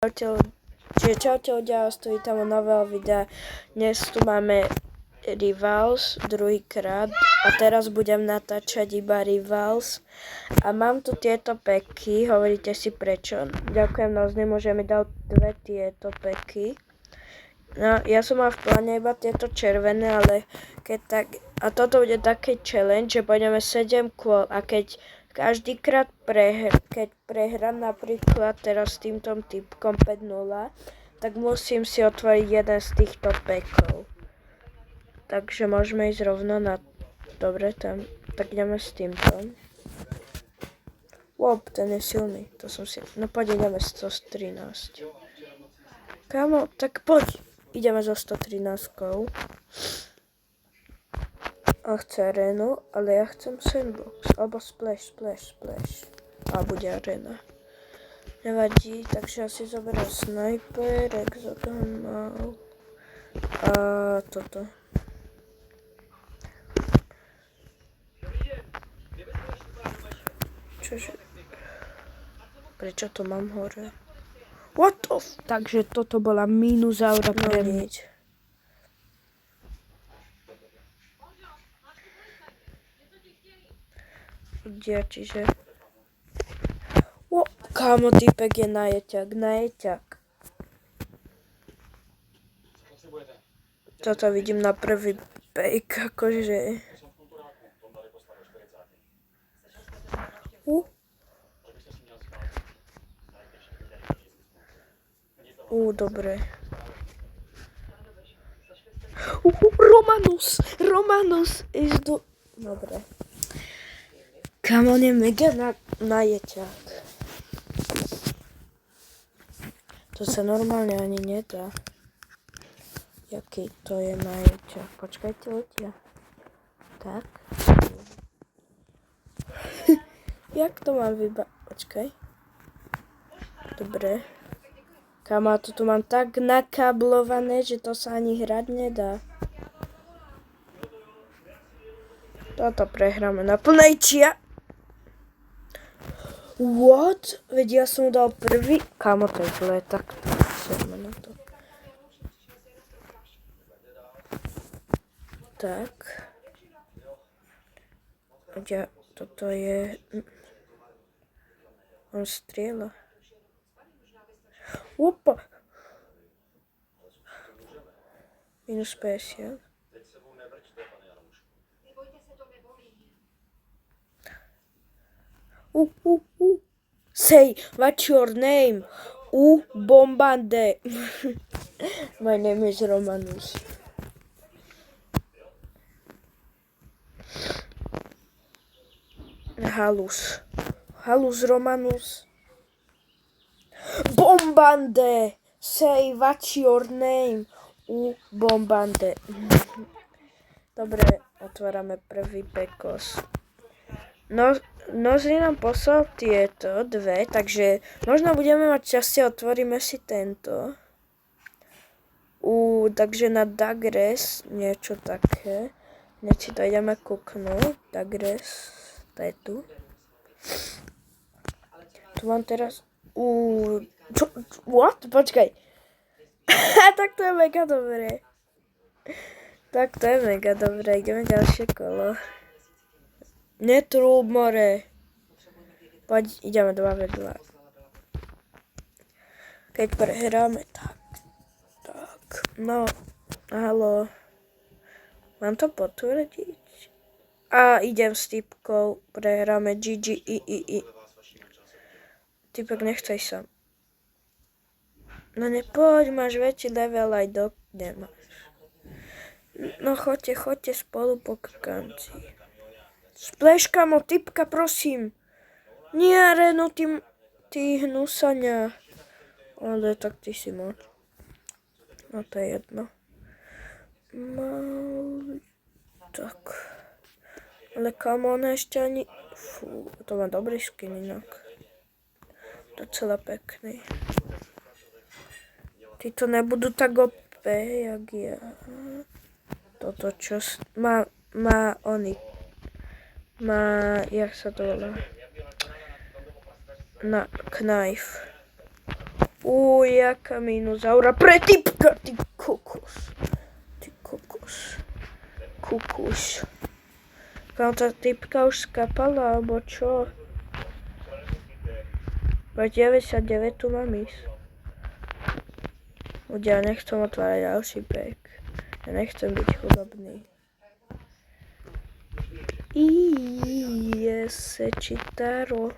Čaute ľudia, stojí tam nového videa. Dnes tu máme Rivals druhýkrát a teraz budem natáčať iba Rivals. A mám tu tieto peky, hovoríte si prečo. Ďakujem Noznemu, že mi dal dve tieto peky. No, ja som mal v pláne iba tieto červené, ale keď tak... A toto bude taký challenge, že pôjdeme 7 kôl a keď každýkrát keď prehrám napríklad teraz s týmto typkom 5-0, tak musím si otvoriť jeden z týchto pekov. Takže môžeme ísť rovno na... Dobre, tam... Tak ideme s týmto. Wow, ten je silný. To som si... No poď, ideme 113. Kámo, tak poď. Ideme so 113-kou. On chce arénu, ale ja chcem sandbox. Alebo splash. A bude arena. Nevadí, takže ja si zoberiem sniper, exogun mal. A toto. Čože? Prečo to mám hore? What the f... Takže toto bola minusaura pre mňa. Čiže... O, kámo, týpek je najeťak. Toto vidím na prvý pejk, akože... Dobre. Romanus, Dobre. Kam on je mega najeťak. To sa normálne ani nedá. Jaký to je najeťak. Počkajte, ľudia. Tak. Jak to mám Počkaj. Dobre. Kámo, to tu mám tak nakablované, že to sa ani hrať nedá. Toto prehráme na plnej čia. What? Veď ja som mu dal prvý. Kámo, to je zlé, tak sedme na to. Tak. Toto je... On strieľa. Opa! Minus 50. Say, what's your name? Bombande. My name is Romanus. Halus Romanus. Bombande! Say, what's your name? Bombande. Dobre, otvárame prvý pekos. Nozy nám poslal tieto dve, takže možno budeme mať šťastie, otvoríme si tento. Takže na Dagres, niečo také. Hneď si to ideme kúknúť. Dagres, to je tu. Tu mám teraz... What? Počkaj. Tak to je mega dobré. Ideme ďalšie kolo. Netrúb, more. Poď, ideme 2v2. Keď prehráme, tak. No, haló. Mám to potvrdiť? Idem s typkou. Prehráme GG. Typek, nechcej sa. No nepoď, máš väčší level aj nemáš. No choďte spolu po krkanci. Splash, kamo, typka, prosím. Nie, Reno, ty hnusania. Ale tak ty si moc. No to je jedno. Tak. Ale kamo, on ešte ani... Fú, to má dobrý skin inak. Docela pekný. Títo nebudú tak OP, jak ja. Toto čo... Má oný. Jak sa to volá? Knife. Jaká minozaura pre typka, ty kokos. Ty kokos. Kukus. Kam tá typka už skapala, alebo čo? 99 tu mám ísť. Ľudia, nechcem otvárať ďalší pack. Ja nechcem byť chudobný. Sečitaro.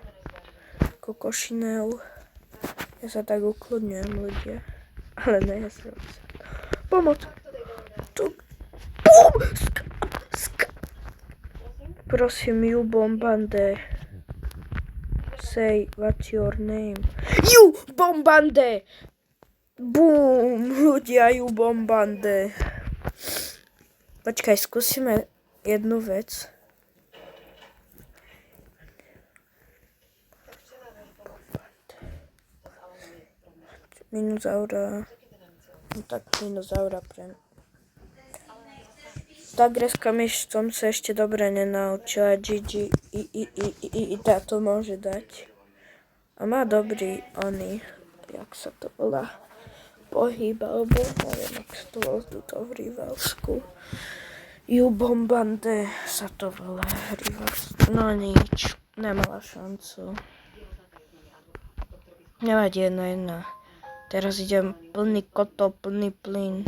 Kokošinel. Ja sa tak ukludňujem, ľudia. Ale nejsem sa. Pomoc! Tu. Prosím, you bombande. Say what's your name. You bombande! Boom! Ľudia, you bombande. Počkaj, skúsime jednu vec. Minozaura. No tak minozaura pre... Tak dneska som sa ešte dobre nenaučila. Gigi i táto môže dať. A má dobrý oný, jak sa to volá, pohyb, alebo neviem, jak sa to volá tuto v rivalsku. You bombande sa to volá rivalsku. No nič, nemala šancu. Nevadí 1-1. Teraz idem plný koto, plný plyn.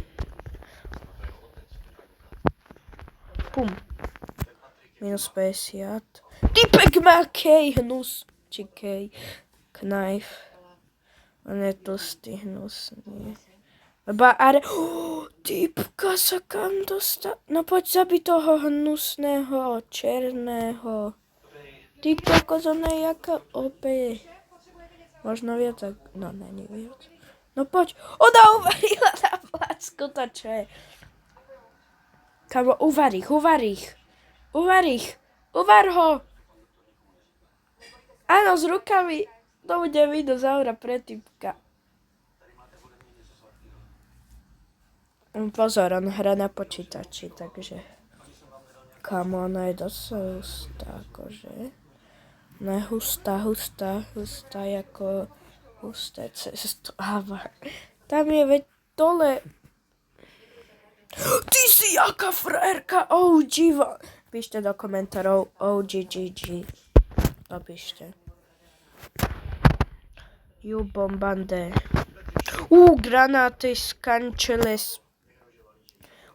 Pum. Minus 50. Typek má kej hnus. Či kej. Knife. On je tlstý hnusný. Typka sa kam dostal. No poď zabiť toho hnusného, černého. Ty kokos, ona je jaká obe. Možno viac, no není viac. No poď. Ona uvarila na vlásku, to čo je. Kamo, uvar ich. Uvar ho. Áno, s rukami. To bude minozaura pre typka. Pozor, on hra na počítači, takže... Kamo, ona je dosť hustá, akože. Ne hustá, jako husté cesto. Tam je veď dole... Ty si jaká frajerka, OG. Píšte do komentárov OGGG. Napíšte. You bombande. Granáty skančeles.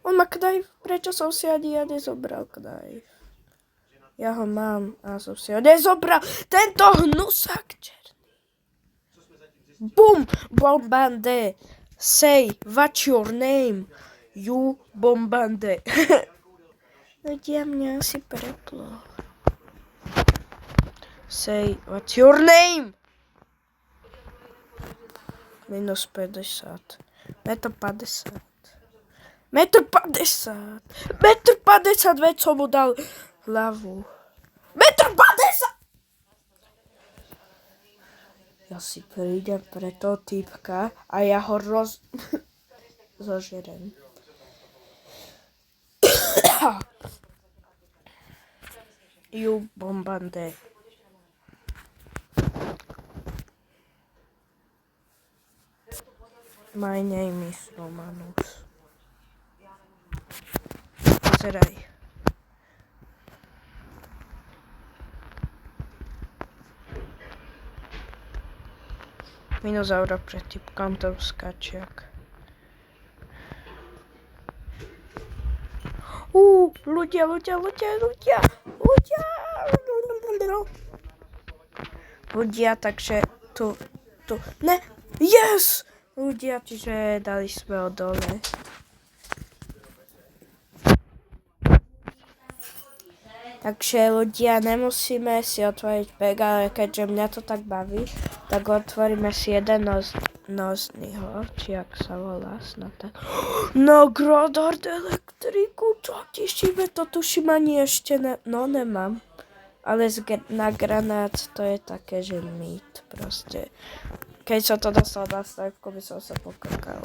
On má knife. Prečo som si ani ja nezobral knife? Ja ho mám, a som si ho nezobral. Tento hnusák černý. Boom, bombande. Say, what's your name? You bombande. Ľudia, mňa asi preplo. Say, what's your name? Minus 50. Metr 50. Metr 50, veď som mu dal hlavu. Metr 50! Ja si prídem pre toho týpka a ja ho zožerem. You bombande. My name is Romanus. Pozeraj. Minozaura pre typkám tam skačiak. Ľudia. Ľudia, takže tu. Ne, yes! Ľudia, čiže dali sme ho dole. Takže ľudia, nemusíme si otvoriť bag, ale keďže mňa to tak baví, tak otvoríme si jeden nozný, či jak sa volá snad tak. No, Grodard elektriku, čo tešíme, to tuším ani ešte nemám. Ale na granát to je také, že mít proste. Keď som to dostal na stavku, by som sa pokrkal.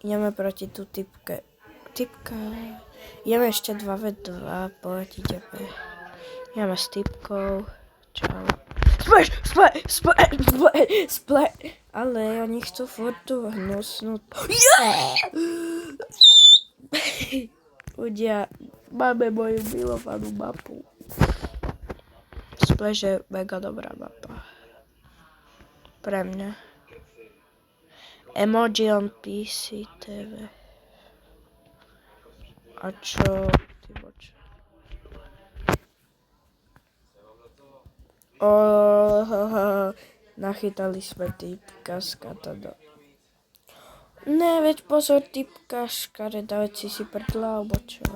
Ideme proti tú typka. Ideme ešte 2v2, poď ideme. Ideme s typkou. Čau. Splash. Ale oni chcú furt tú hnusnú. Ľudia, máme moju milovanú mapu. Splash je mega dobrá mapa. Pre mňa. Emoji on PC TV. A čo? Ty boč. Nachytali sme typka z Katana. Ne, veď pozor, typka škareda, veď si prdla, alebo čo?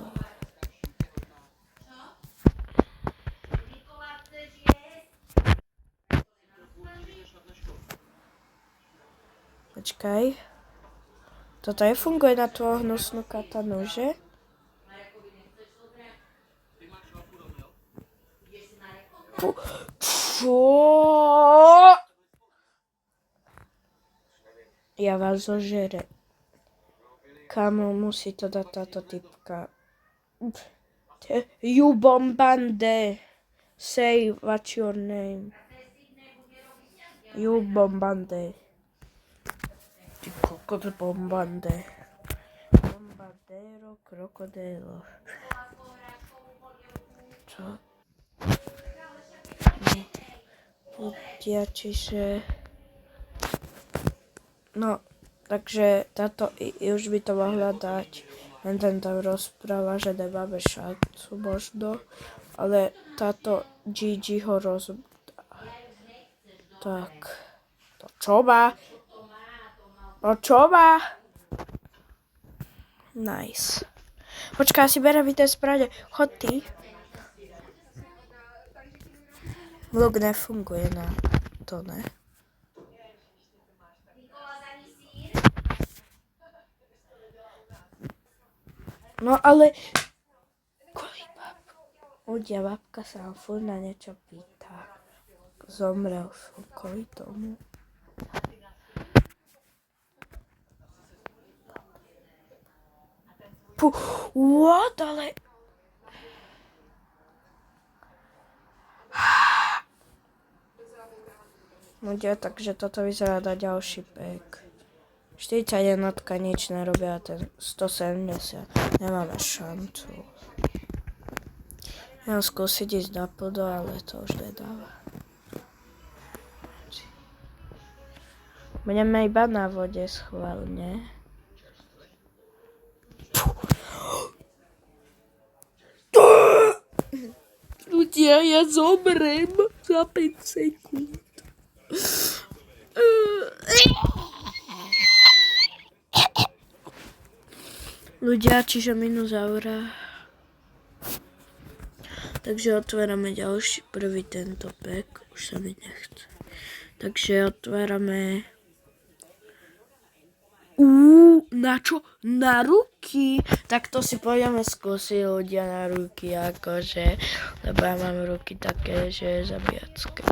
Počkaj. Toto je funguje na tú hnusnú katanu, že? Ja vás zožere. Kamo, musí to dať táto typka. You bombande. Say what's your name. You bombande. Ty kokot bombande. Bombardero krokodilo. Čo? Ľudia, čiže... No, takže táto už by to mohla dať. Len ten tam rozpráva, že nemáme šancu možno. Ale táto Gigi ho rozdá. Tak. To čo má? No čo má? Nice. Počkaj, si berem v tej správne. Chod ty. Vlog nefunguje na to, ne? No ale... Kvôli babku. Ľudia, babka sa vám furt na niečo pýta. Zomrel som kvôli tomu. What? Ale... Ľudia, takže toto vyzerá na ďalší pek. 41 nič nerobia, ten 170. Nemáme šancu. Ja mám skúsiť ísť na podo, ale to už nedáva. Budeme iba na vode schválne. Ľudia, ja zomrem za 5 sekúnd. Ľudia, čiže minozaura. Takže otvárame ďalší, prvý tento pack. Už sa mi nechce. Takže otvárame... Na čo? Na ruky? Tak to si pôjdeme skúsiť, ľudia, na ruky, akože. Lebo ja mám ruky také, že je zabíjacké.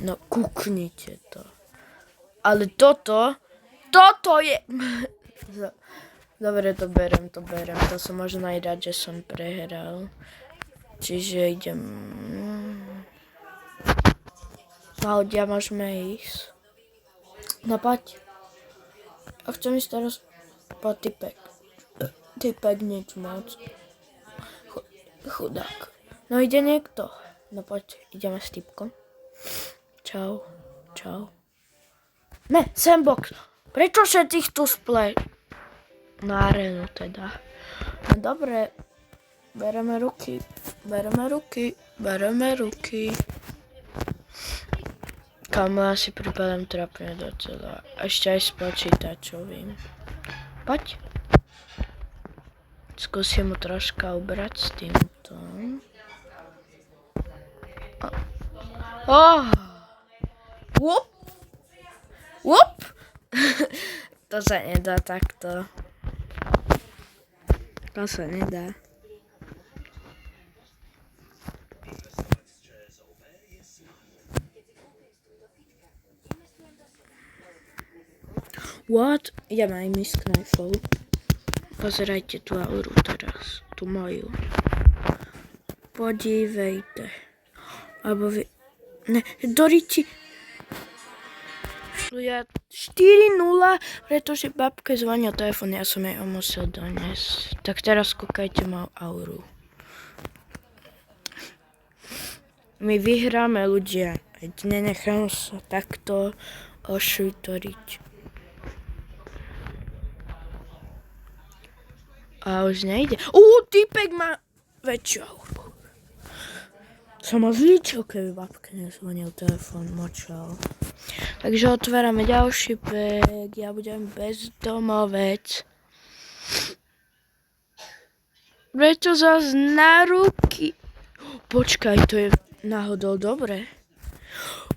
No, kúknite to. Ale toto je... Dobre, to berem. To som možno aj rád, že som prehral. Čiže idem... No, ľudia, môžeme ísť. No, poď. A chcem ísť teraz po typek. Typek nič moc. Chudák. No, ide niekto. No, poď, ideme s typkom. Čau. Ne, sandbox. Prečo sa tých tu splej? Na arénu teda. No dobre. Bereme ruky. Kámo, ja si pripadám trapne docela. Ešte aj s počítačovým. Poď. Skúsim mu troška ubrať s týmto. Whoop. To sa nedá takto. To sa nedá. What? Idem aj mi s knajfou. Pozerajte tú auru teraz. Tu moju. Podívejte. Alebo vy... Ne, Doriti. Ja 4-0, pretože babke zvonil telefón, ja som jej ho musel doniesť. Tak teraz kúkajte moju auru. My vyhráme, ľudia. Nenechám sa takto ošutoriť. A už nejde. Týpek má väčšiu auru. Som ho zlíčil, keby babke nezvonil telefón, močal. Takže otvárame ďalší pek. Ja budem bezdomovec. Prečo zas na ruky? Počkaj, to je náhodou dobre.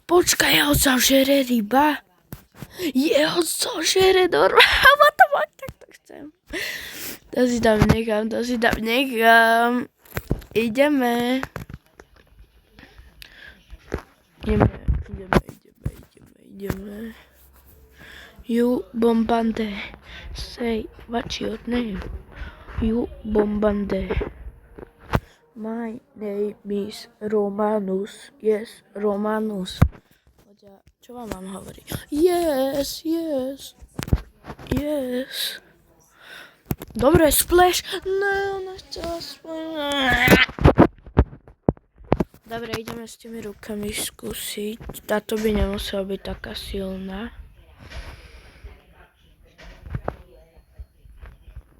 Počkaj, jeho zožere ryba. Jeho zožere norma. What the fuck, tak to chcem. To si tam nechám. Ideme. You Bombande. Say, what's your name? You Bombande. My name is Romanus. Yes, Romanus. Čo vám mám hovoriť? Yes. Dobre, splash. No, ona chcela splash. Dobre, ideme s tými rukami skúsiť. Táto by nemusela byť taká silná.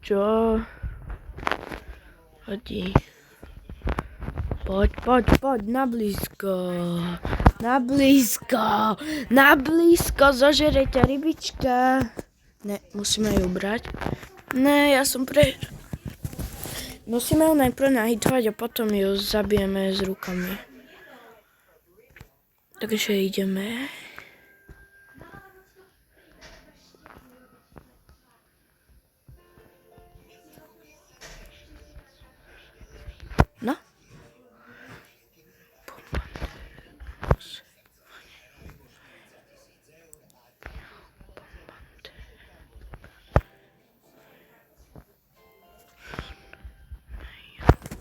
Čo? Hodí. Poď, na blízko, zožerete rybička. Ne, musíme ju brať. Ne, ja som Musíme ju najprv nahitovať a potom ju zabijeme s rukami. Takže ideme. No.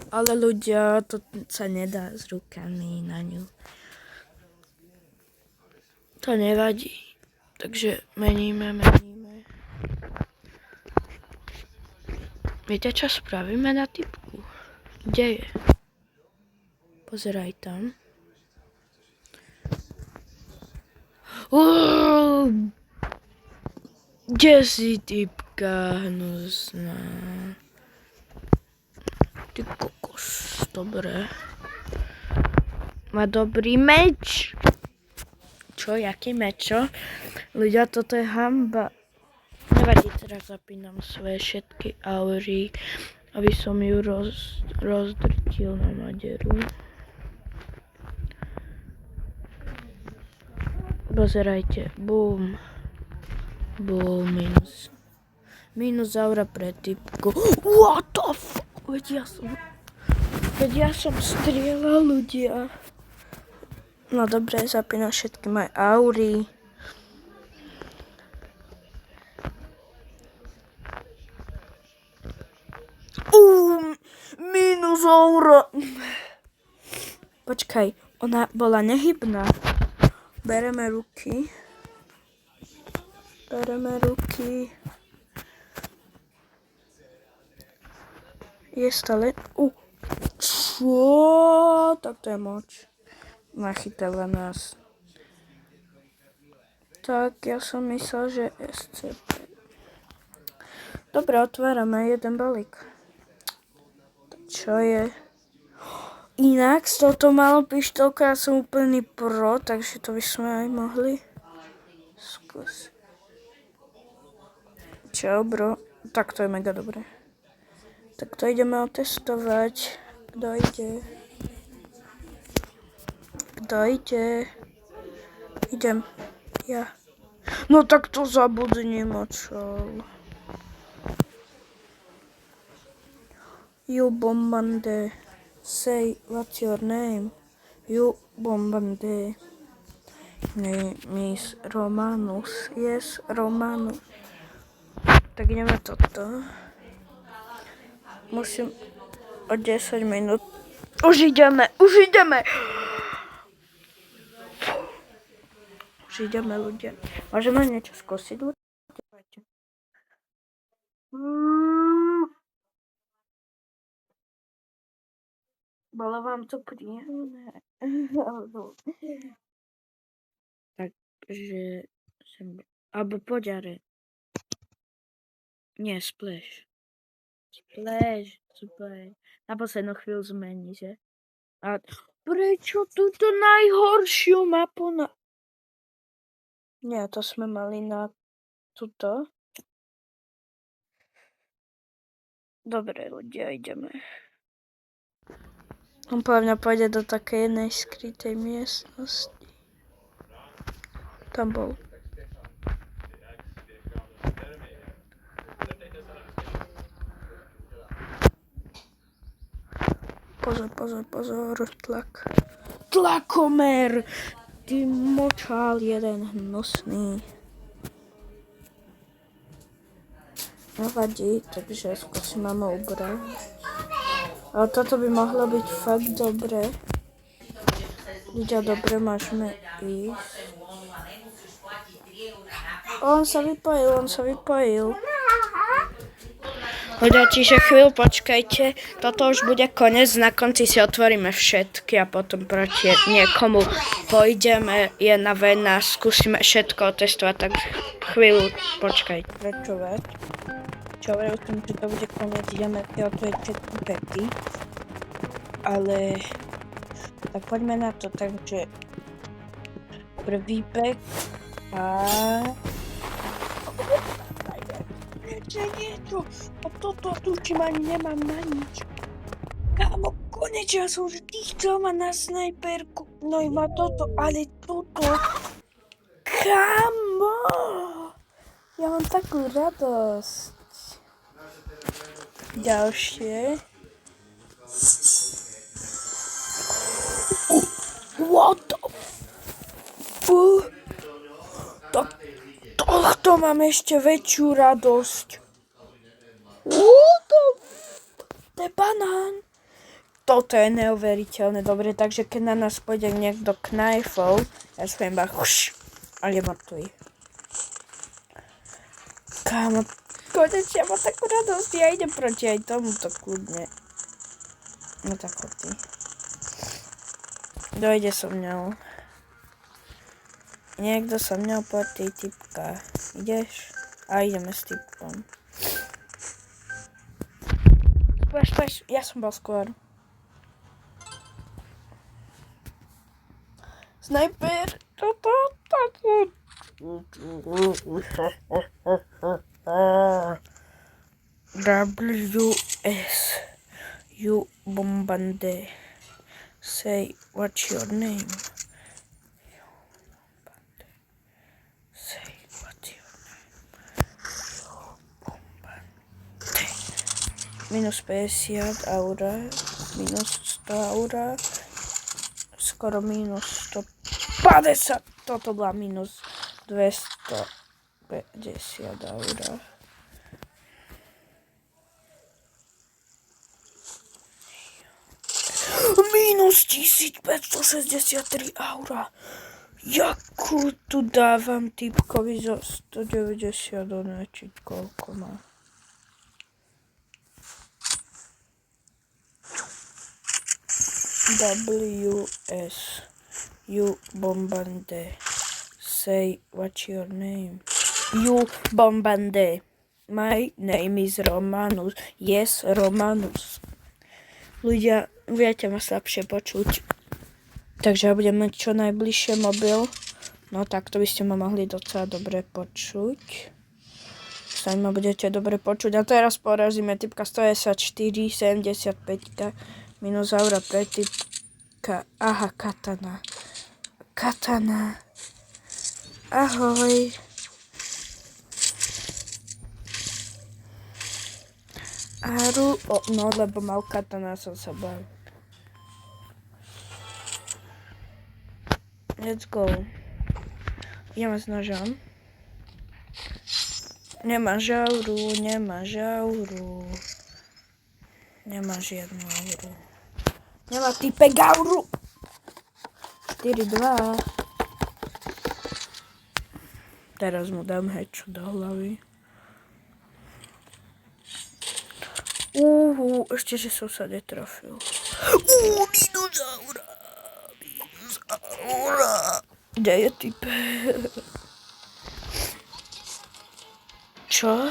Ale ľudia, to sa nedá s rukami na ňu. To nevadí. Takže meníme. Viete, čo spravíme na typku? Kde je? Pozeraj tam. Kde si, typka hnusná? Ty kokos, dobre. Má dobrý meč. Čo, jaký mečo? Ľudia, toto je hamba. Nevadí, teraz zapínam svoje všetky aury, aby som ju rozdrtil na maderu. Pozerajte, bum, minus. Minus aura pre typku. What the fuck? Veď ja som strieľal, ľudia. No dobre, zapínam všetky moje aury. Minus aura. Počkaj, ona bola nehybná. Bereme ruky. Je stále... Čo? Tak to je moč. Nachytáva nás. Tak, ja som myslel, že SCP. Dobre, otvárame jeden balík. Čo je? Inak s touto malou pištolkou ja som úplný pro, takže to by sme aj mohli skúsiť. Čau, bro. Tak to je mega dobré. Tak to ideme otestovať. Kto ide? Idem. Ja. No tak to zabudni, močol. You Bombande. Say, what's your name? You Bombande. Name is Romanus. Yes, Romanus. Tak ideme toto. Musím o 10 minút. Už ideme. Takže ideme ľudia. Môžeme niečo skúsiť? Bolo vám to príjemné? Takže alebo poďare. Nie, splash. Na poslednú chvíľu zmení, že? A prečo túto najhoršiu mapu na... Nie, to sme mali na tuto. Dobre, ľudia, ideme. On podľa mňa pôjde do takej jednej skrytej miestnosti. Tam bol. Pozor, tlak. Tlakomer! Ty močál jeden hnusný. Nevadí, takže skúsim máme ubrať. Ale toto by mohlo byť fakt dobré. Ľudia, dobre, môžeme ísť. On sa vypojil. Ľudia, čiže chvíľu počkajte, toto už bude koniec, na konci si otvoríme všetky a potom proti niekomu pôjdeme, je na vena, skúsime všetko otestovať, tak chvíľu počkajte. Prečovať? Čo hovorím o tom, že to bude koniec, ideme otvoriť všetky pety, ale tak poďme na to, takže prvý pek a... niečo. A toto tučím ani nemám na nič. Kámo, konečne ja som vždy chcel mať na snajperku. No iba toto, ale toto. Kámo! Ja mám takú radosť. Ďalšie. What the fuck? Tohto mám ešte väčšiu radosť. To je banán. Toto je neuveriteľné. Dobre, takže keď na nás pôjde niekto knajfov, ja svojím iba a je mŕtvý. Kámo, konečne mám takú radosť. Ja idem proti aj tomuto kľudne. No tak ty. Dojde so mňou. Niekto so mňou platí typka. Ideš? A ideme s typkom. Spáš, ja som bol skôr. Snajper! WS You Bombande. Say what's your name? Minus 50 aura, minus 100 aura, skoro minus 150, toto bola minus 250 aura. Minus 1563 aura. Jakú tu dávam typkovi za 190 označiť, koľko má. WS You Bombande. Say what's your name? You Bombande. My name is Romanus. Yes, Romanus. Ľudia, viete ma slabšie počuť. Takže ja budem mať čo najbližšie mobil. No tak to by ste ma mohli docela dobre počuť. Sami ma budete dobre počuť. A teraz porazíme typka 194, 75. Minus aura pre typka. Aha, katana. Ahoj. Aru. No, lebo mal katana, som sa bál. Let's go. Ideme s nožom. Nemá žauru. Nemá žiadnu auru. Nemá typek auru. 4-2. Teraz mu dám headshot do hlavy. Ešte, že som sa netrafil. Dinozaura. Kde je typ? Čo?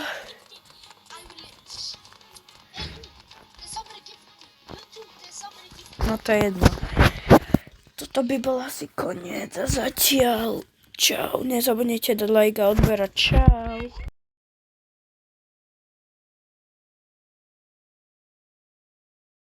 No to je jedno. Toto by bol asi koniec a zatiaľ. Čau, nezabudnite dať like a odberať. Čau.